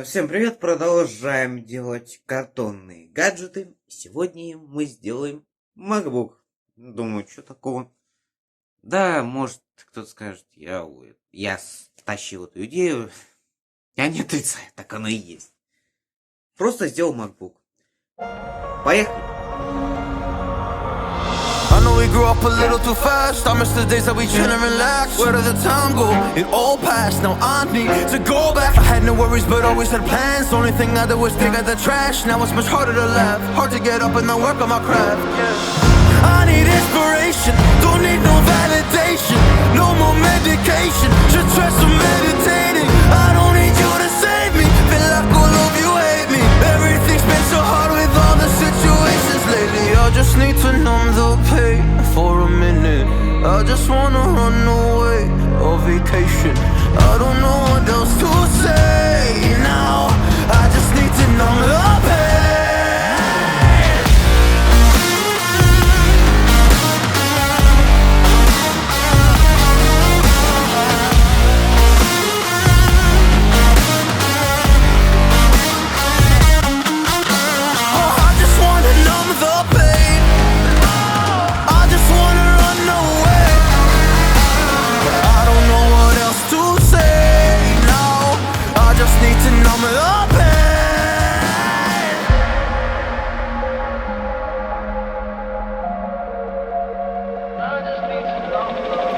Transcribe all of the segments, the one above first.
Всем привет! Продолжаем делать картонные гаджеты. Сегодня мы сделаем MacBook. Думаю, что такого? Да, может, кто-то скажет, я стащил эту идею. Я не отрицаю, так оно и есть. Просто сделал MacBook. Поехали! I know we grew up a little too fast. I miss the days that we chill and relax. Where did the time go? It all passed. Now I need to go back. I had no worries but always had plans. The only thing I did was dig out the trash. Now it's much harder to laugh, hard to get up and then work on my craft. I need inspiration, don't need no validation. No more medication, just try some meditating. I don't need you to save me, feel like all of you hate me. Everything's been so hard with all the situations lately. I just need to numb the pain for a minute. I just wanna run away on vacation. I don't know what else to say now. I just need to numb the pain.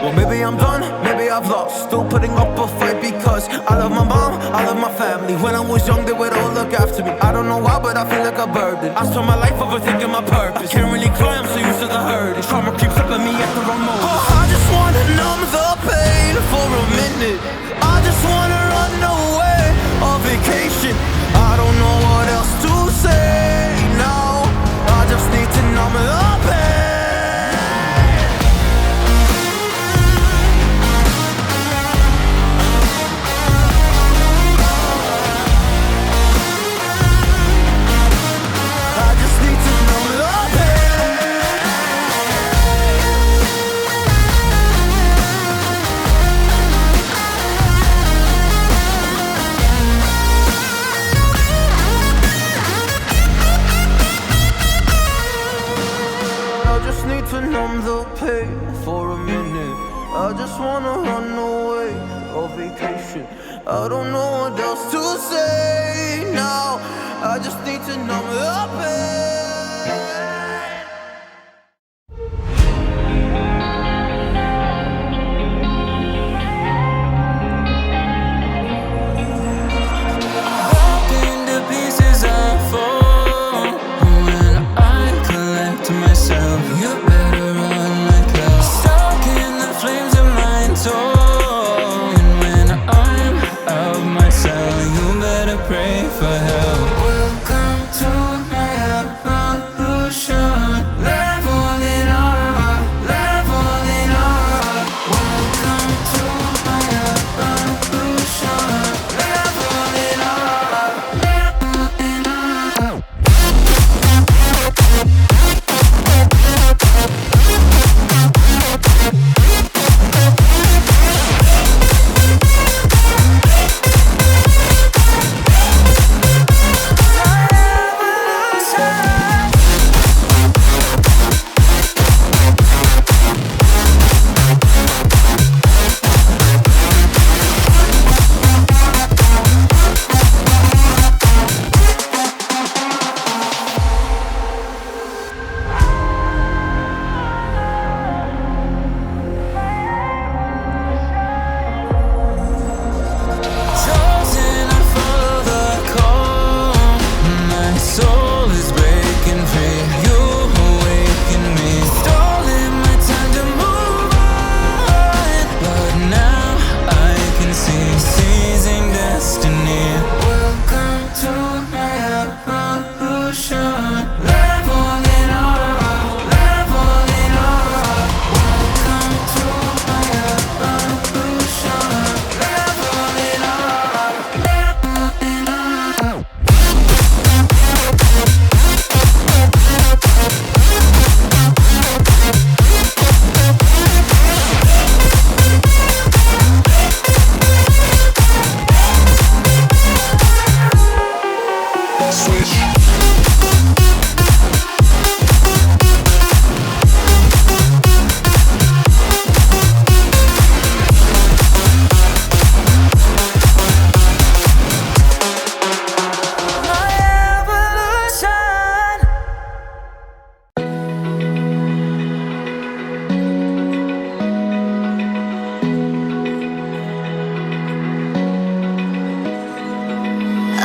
Well, maybe I'm done, maybe I've lost. Still putting up a fight because I love my mom, I love my family. When I was young, they would all look after me. I don't know why, but I feel like a burden. I spent my life overthinking my purpose. I can't really cry, I'm so used to the hurt. Trauma keeps up at me at the wrong moment. Oh, I just wanna numb the pain for a minute. I just wanna run away on vacation. I don't know what else to say now. I just need to numb the pain. I just wanna run away on vacation. I don't know what else to say now. I just need to numb the pain. Broken to pieces I fall. When I collect myself, you better run like hell. Stuck in the flames of my soul. And when I'm out of my cell, you better pray for help. Welcome to my evolution. Leveling up, leveling up. Welcome to my evolution. Leveling up, leveling up.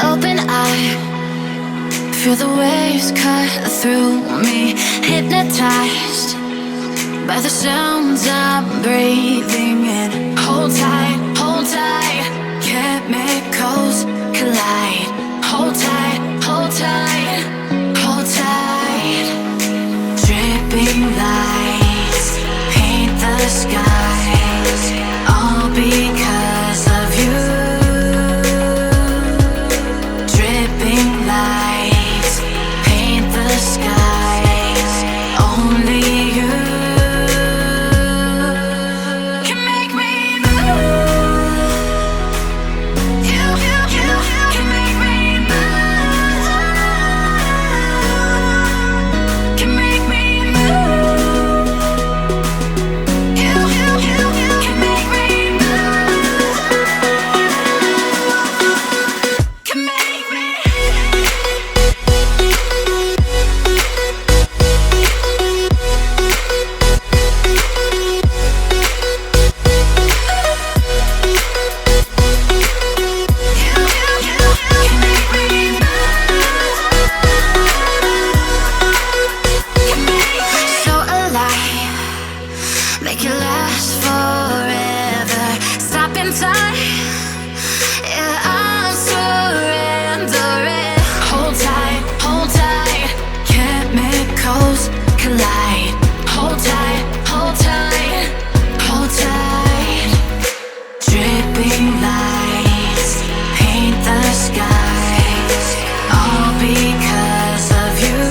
open eye, feel the waves cut through me, hypnotized by the sounds I'm breathing in. Hold tight, chemicals collide. Hold tight, hold tight, hold tight. Dripping lights paint the skies, all because of you. Dripping lights paint the skies, only you can make me move. You can make me move. Can make me move. You can make me move. Can make me. So alive, make it last forever. Stop in time, yeah, I'm surrendering. Hold tight, chemicals collide. Hold tight, hold tight, hold tight. Dripping lights paint the skies, all because of you.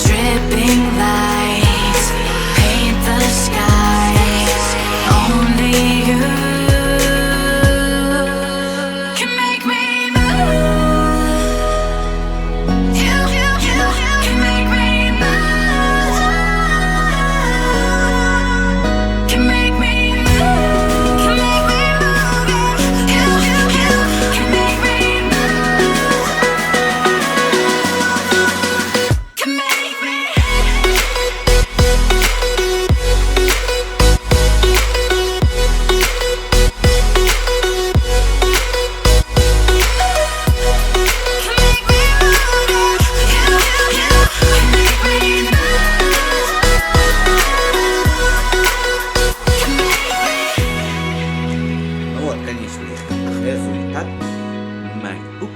Dripping lights paint the skies, only you can make me move. You can make me move. Can make me move. Can make me move. You can make me move. Can make me. Вот, конечно, результат Macbook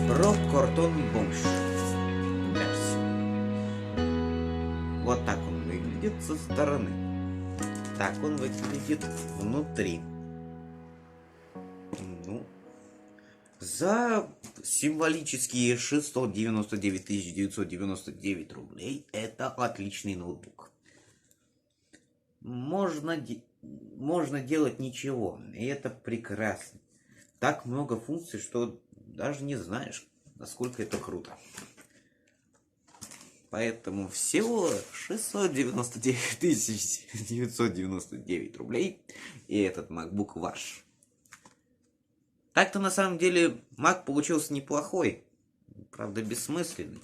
Pro Carton BOMJ версия. Вот так он выглядит со стороны. Так он выглядит внутри. Ну, за символические 699 999 рублей это отличный ноутбук. Можно делать ничего, и это прекрасно. Так много функций, что даже не знаешь, насколько это круто. Поэтому всего 699 999 рублей, и этот MacBook ваш. Так-то на самом деле Mac получился неплохой, правда бессмысленный.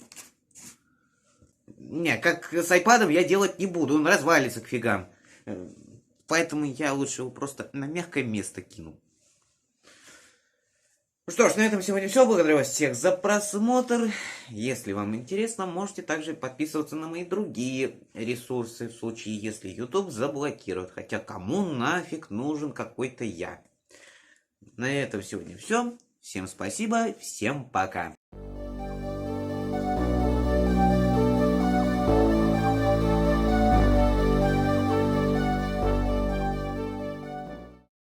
Не, как с iPad'ом я делать не буду, он развалится к фигам. Поэтому я лучше его просто на мягкое место кину. Ну что ж, на этом сегодня все. Благодарю вас всех за просмотр. Если вам интересно, можете также подписываться на мои другие ресурсы, в случае, если YouTube заблокирует. Хотя кому нафиг нужен какой-то я. На этом сегодня все. Всем спасибо, всем пока.